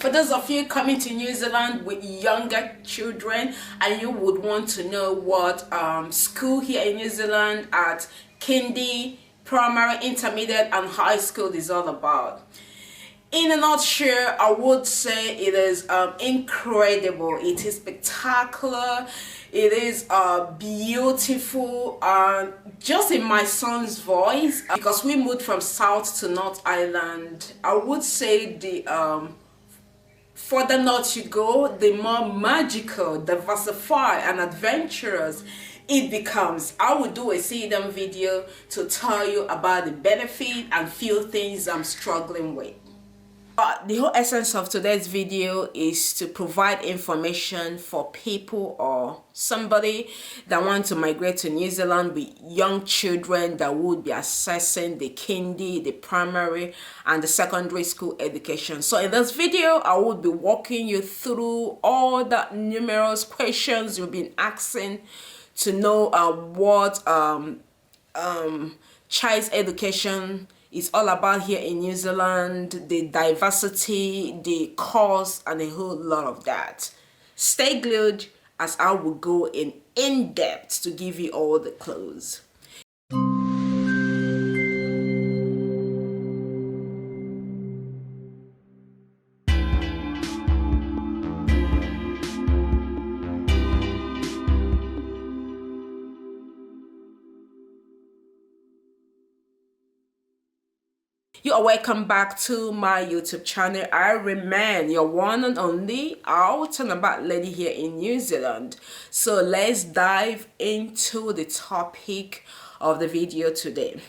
For those of you coming to New Zealand with younger children and you would want to know what school here in New Zealand at kindy, primary, intermediate and high school is all about. In a nutshell, I would say it is incredible. It is spectacular. It is beautiful. Just in my son's voice, because we moved from South to North Island, I would say the further north you go, the more magical, diversified and adventurous it becomes. I will do a sit-down video to tell you about the benefit and few things I'm struggling with. But the whole essence of today's video is to provide information for people or somebody that want to migrate to New Zealand with young children that would be assessing the kindy, the primary and the secondary school education. So in this video, I will be walking you through all the numerous questions you've been asking to know what child's education is all about here in New Zealand, the diversity, the cost, and a whole lot of that. Stay glued as I will go in depth to give you all the clues. You are welcome back to my YouTube channel. I remain your one and only out and about lady here in New Zealand. So let's dive into the topic of the video today.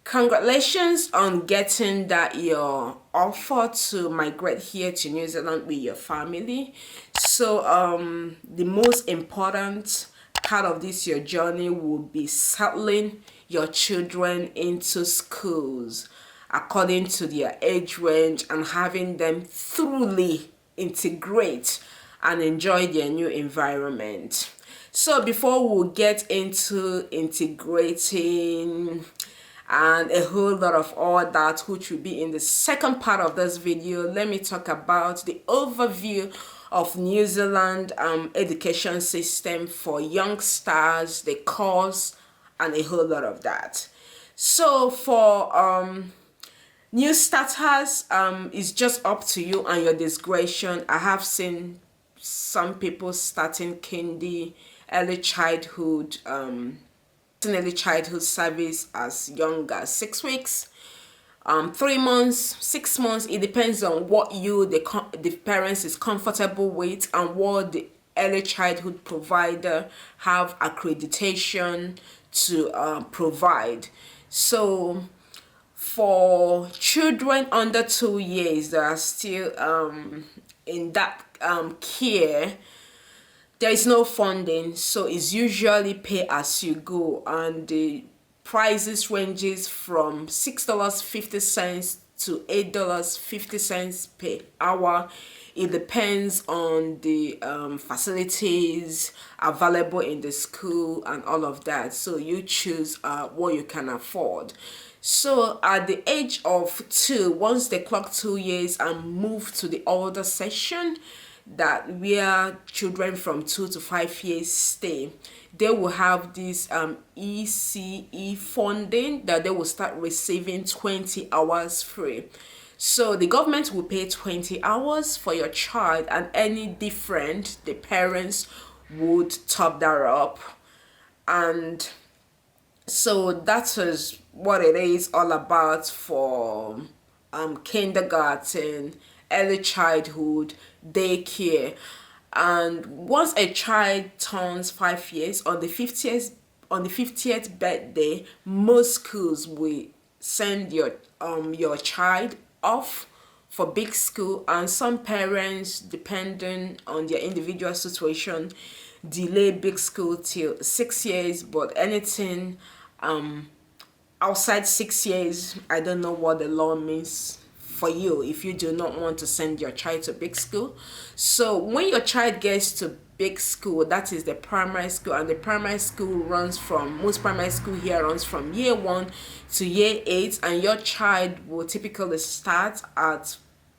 Congratulations on getting that your offer to migrate here to New Zealand with your family. So the most important part of this your journey will be settling your children into schools according to their age range and having them thoroughly integrate and enjoy their new environment. So before we get into integrating and a whole lot of all that, which will be in the second part of this video, let me talk about the overview of New Zealand education system for youngsters, the course, and a whole lot of that. So for new starters, it's just up to you and your discretion. I have seen some people starting kindy, early childhood service as young as 6 weeks, 3 months, 6 months. It depends on what the parents is comfortable with and what the early childhood provider have accreditation to provide. So for children under 2 years that are still in that care, there is no funding, so it's usually pay as you go, and the prices ranges from $6.50 to $8.50 per hour. It depends on the facilities available in the school and all of that, so you choose what you can afford. So at the age of 2, once they clock 2 years and move to the older section, that where children from 2 to 5 years stay, they will have this ECE funding that they will start receiving 20 hours free. So the government will pay 20 hours for your child, and any different, the parents would top that up. And so that is what it is all about for kindergarten, early childhood, daycare. And once a child turns 5 years, on the 50th birthday, most schools will send your child off for big school, and some parents, depending on their individual situation, delay big school till 6 years. But anything outside 6 years, I don't know what the law means for you if you do not want to send your child to big school. So when your child gets to big school, that is the primary school, and the primary school runs from, most primary school here runs from year 1 to year 8, and your child will typically start at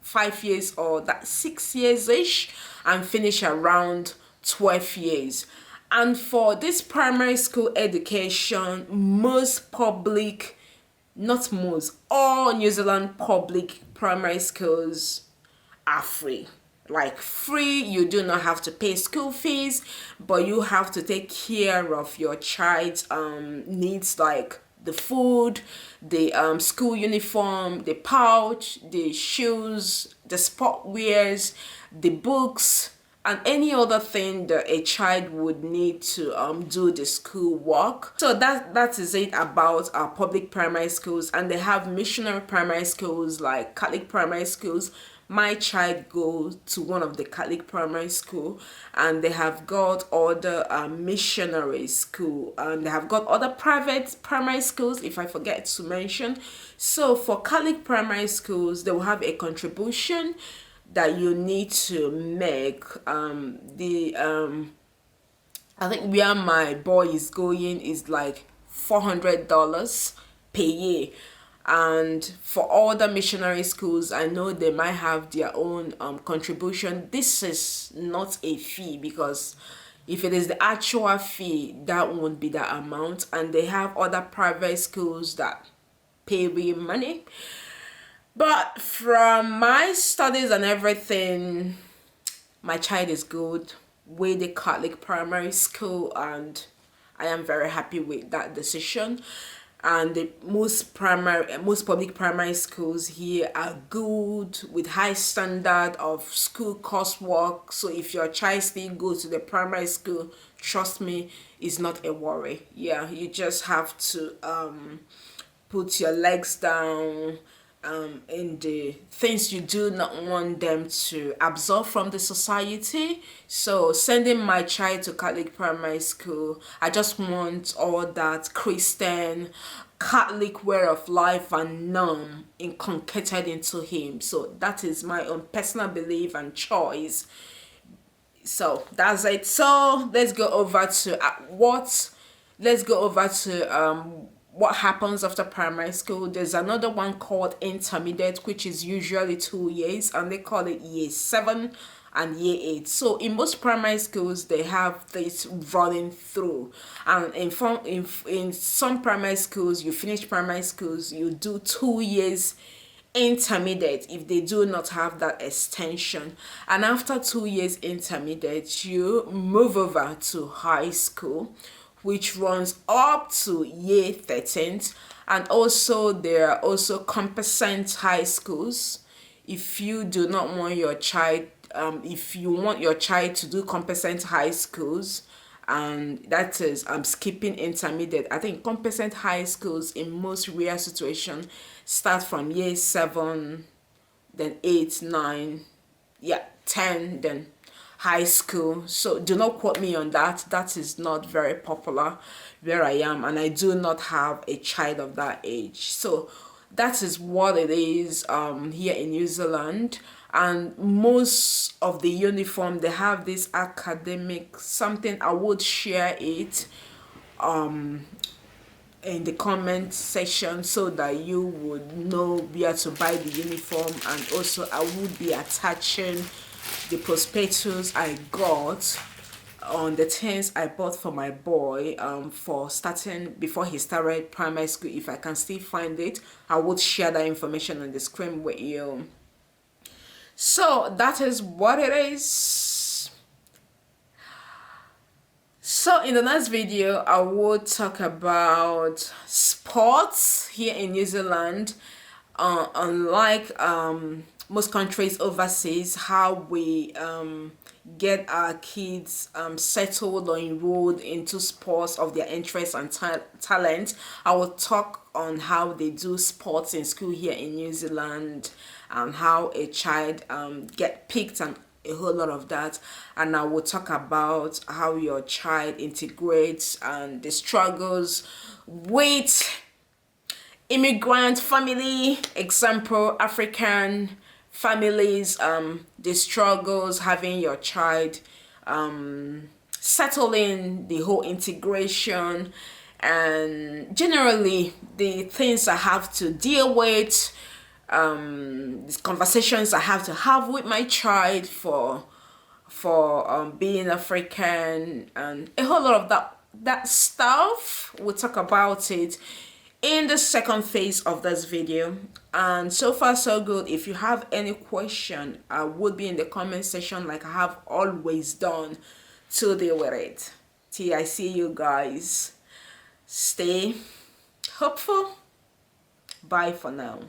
5 years or that 6 years ish, and finish around 12 years. And for this primary school education, most public, not most, all New Zealand public primary schools are free. Like free, you do not have to pay school fees, but you have to take care of your child's needs, like the food, the school uniform, the pouch, the shoes, the sport wears, the books, and any other thing that a child would need to do the school work. So that is it about our public primary schools. And they have missionary primary schools like Catholic primary schools. My child goes to one of the Catholic primary school, and they have got other missionary school, and they have got other private primary schools, if I forget to mention. So for Catholic primary schools, they will have a contribution that you need to make. I think where my boy is going is like $400 per year. And for all the missionary schools, I know they might have their own contribution. This is not a fee, because if it is the actual fee, that won't be the amount. And they have other private schools that pay real money. But from my studies and everything, my child is good with the Catholic primary school, and I am very happy with that decision. And the most public primary schools here are good, with high standard of school coursework. So if your child still goes to the primary school, trust me, it's not a worry. Yeah, you just have to put your legs down in the things you do not want them to absorb from the society. So sending my child to Catholic primary school, I just want all that Christian Catholic way of life and norm inculcated into him. So that is my own personal belief and choice. So that's it. So let's go over to what happens after primary school. There's another one called intermediate, which is usually 2 years, and they call it year 7 and year 8. So in most primary schools, they have this running through, and in some primary schools, you finish primary schools, you do 2 years intermediate if they do not have that extension, and after 2 years intermediate, you move over to high school, which runs up to year 13th. And also there are also competent high schools. If you do not want your child, if you want your child to do competent high schools, and that is skipping intermediate, I think competent high schools in most rare situations start from year 7, then 8, 9, 10, then high school. So do not quote me on that. That is not very popular where I am, and I do not have a child of that age. So that is what it is here in New Zealand. And most of the uniform, they have this academic something. I would share it in the comment section so that you would know where to buy the uniform. And also I would be attaching the prospectus I got on the things I bought for my boy for starting before he started primary school. If I can still find it, I would share that information on the screen with you. So that is what it is. So in the next video, I will talk about sports here in New Zealand. Unlike most countries overseas, how we get our kids settled or enrolled into sports of their interest and talent. I will talk on how they do sports in school here in New Zealand, and how a child get picked, and a whole lot of that. And I will talk about how your child integrates and the struggles with immigrant family, example African families, the struggles having your child settling, the whole integration, and generally the things I have to deal with these conversations I have to have with my child for being African, and a whole lot of that stuff. We'll talk about it in the second phase of this video. And so far so good. If you have any question, I would be in the comment section like I have always done to deal with it. Till I see you guys. Stay hopeful. Bye for now.